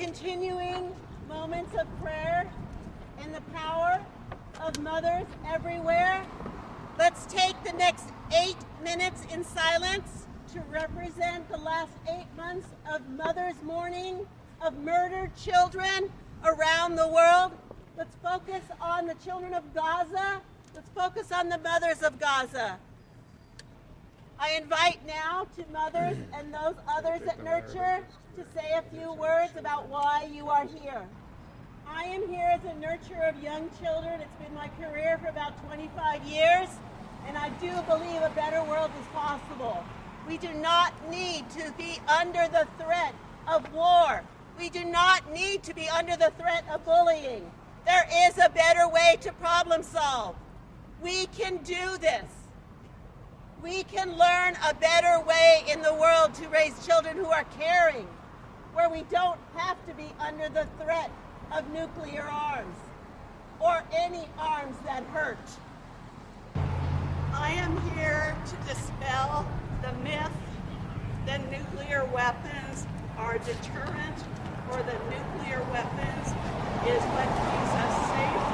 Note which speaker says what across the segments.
Speaker 1: continuing moments of prayer in the power of mothers everywhere. Let's take the next 8 minutes in silence to represent the last 8 months of mothers' mourning of murdered children around the world. Let's focus on the children of Gaza. Let's focus on the mothers of Gaza. I invite now to mothers and those others that nurture to say a few words about why you are here. I am here as a nurturer of young children. It's been my career for about 25 years, and I do believe a better world is possible. We do not need to be under the threat of war. We do not need to be under the threat of bullying. There is a better way to problem solve. We can do this. We can learn a better way in the world to raise children who are caring, where we don't have to be under the threat of nuclear arms or any arms that hurt.
Speaker 2: I am here to dispel the myth that nuclear weapons are a deterrent, or that nuclear weapons is what keeps us safe.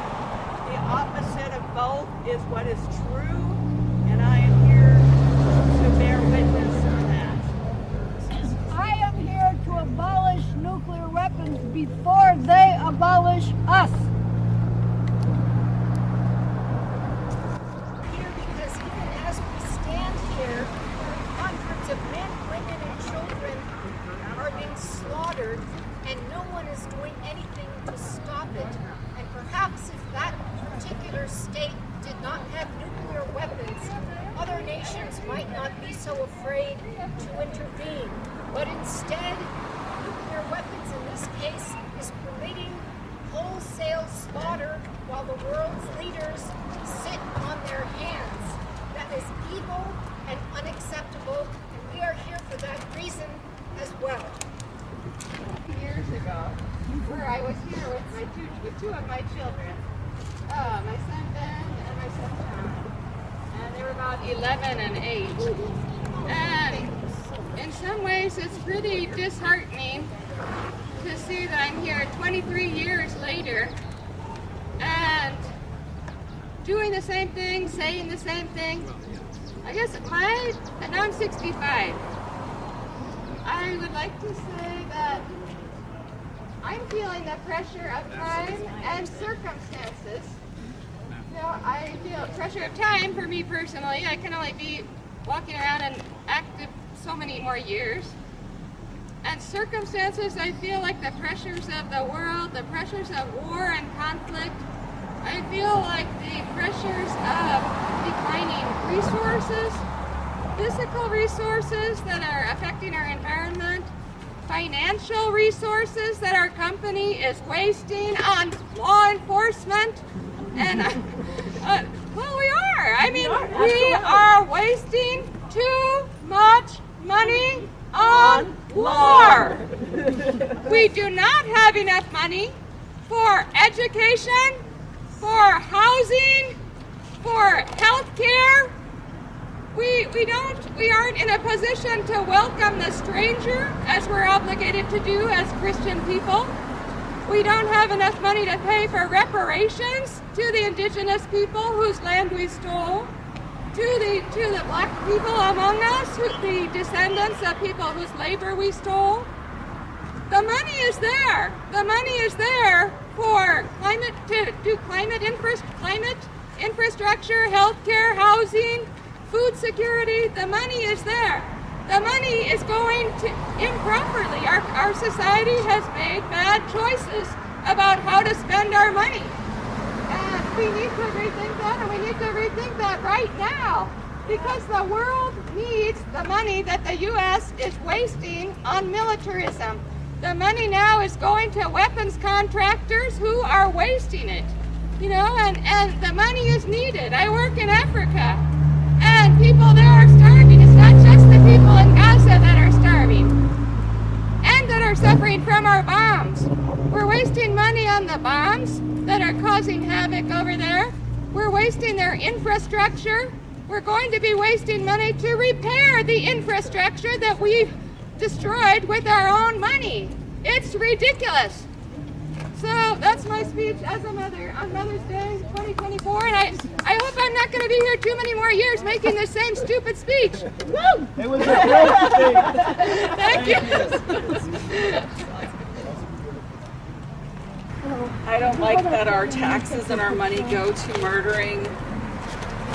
Speaker 2: The opposite of both is what is true, and I am here to bear witness to that.
Speaker 3: I am here to abolish nuclear weapons before they abolish us.
Speaker 4: Here because even as we stand here, hundreds of men, women, and children are being slaughtered, and no one is doing anything to stop it. And perhaps if that particular state did not have nuclear weapons, other nations might not be so afraid to intervene. But instead, nuclear weapons in this case is permitting wholesale slaughter while the world's leaders sit on their hands. That is evil and unacceptable, and we are here for that reason as well.
Speaker 5: Years ago, where I was here with two of my children, my son Ben and my son Tom, and they were about 11 and 8. And in some ways, it's pretty disheartening to see that I'm here 23 years later and doing the same thing, saying the same thing. I guess and I'm 65. I would like to say that I'm feeling the pressure of time and circumstances. You know, I feel pressure of time for me personally. I can only be walking around and active so many more years. And circumstances, I feel like the pressures of the world, the pressures of war and conflict. I feel like the pressures of declining resources, physical resources that are affecting our environment, financial resources that our company is wasting on law enforcement. And, well, we are. I mean, we are wasting too much money on war. We do not have enough money for education, for housing, for health care. We aren't in a position to welcome the stranger as we're obligated to do as Christian people. We don't have enough money to pay for reparations to the indigenous people whose land we stole, to the black people among us, the descendants of people whose labor we stole. The money is there. The money is there for climate infrastructure, healthcare, housing, food security. The money is there. The money is going to improperly. Our society has made bad choices about how to spend our money. And we need to rethink that, and we need to rethink that right now, because the world needs the money that the U.S. is wasting on militarism. The money now is going to weapons contractors who are wasting it, you know, and the money is needed. I work in Africa, and people there are starving. It's not just the people in Gaza that are starving and that are suffering from our bombs. We're wasting money on the bombs that are causing havoc over there. We're wasting their infrastructure. We're going to be wasting money to repair the infrastructure that we've destroyed with our own money. It's ridiculous. So that's my speech as a mother on Mother's Day 2024, and I hope I'm not going to be here too many more years making the same stupid speech. Woo!
Speaker 6: It was a great thing.
Speaker 5: Thank you.
Speaker 2: I don't like that our taxes and our money go to murdering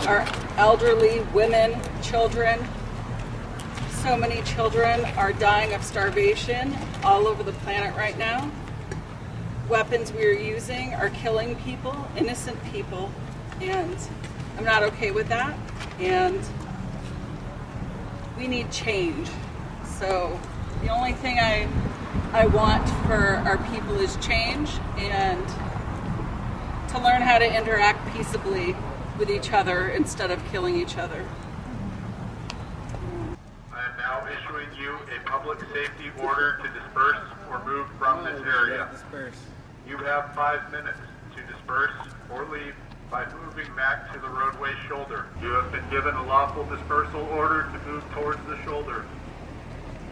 Speaker 2: our elderly, women, children. So many children are dying of starvation all over the planet right now. Weapons we are using are killing people, innocent people, and I'm not okay with that. And we need change. So the only thing I want for our people is change and to learn how to interact peaceably with each other instead of killing each other.
Speaker 7: I am now issuing you a public safety order to disperse or move from this area. You have 5 minutes to disperse or leave by moving back to the roadway shoulder. You have been given a lawful dispersal order to move towards the shoulder.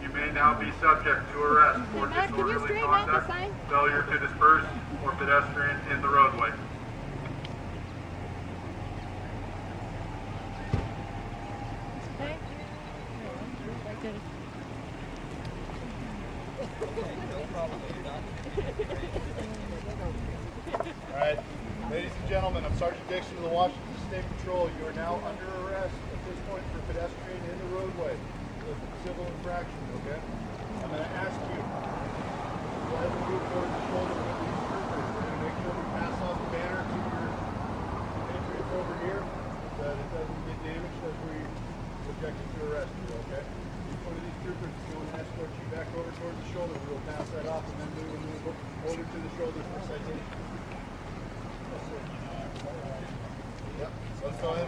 Speaker 7: You may now be subject to arrest for disorderly conduct, failure to disperse, or pedestrian in the roadway.
Speaker 6: All right, ladies and gentlemen, I'm Sergeant Dixon of the Washington State Patrol. You are now under arrest at this point for pedestrian in the roadway. It's a civil infraction, okay? I'm going to ask you, as we move towards the shoulder with these troopers, we're going to make sure we pass off the banner to your patriots over here so that it doesn't get damaged as we subject you to arrest you, okay? Each one of these troopers is going to escort you back over towards the shoulder. We'll pass that off and then we will move over to the shoulder for citation. Yep, let's go ahead.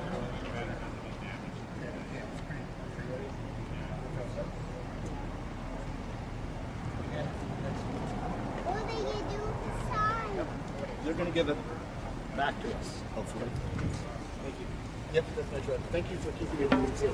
Speaker 3: What do you do inside?
Speaker 6: They're going to give it back to us, hopefully. Thank you. Yep, that's my truck. Thank you for keeping it safe.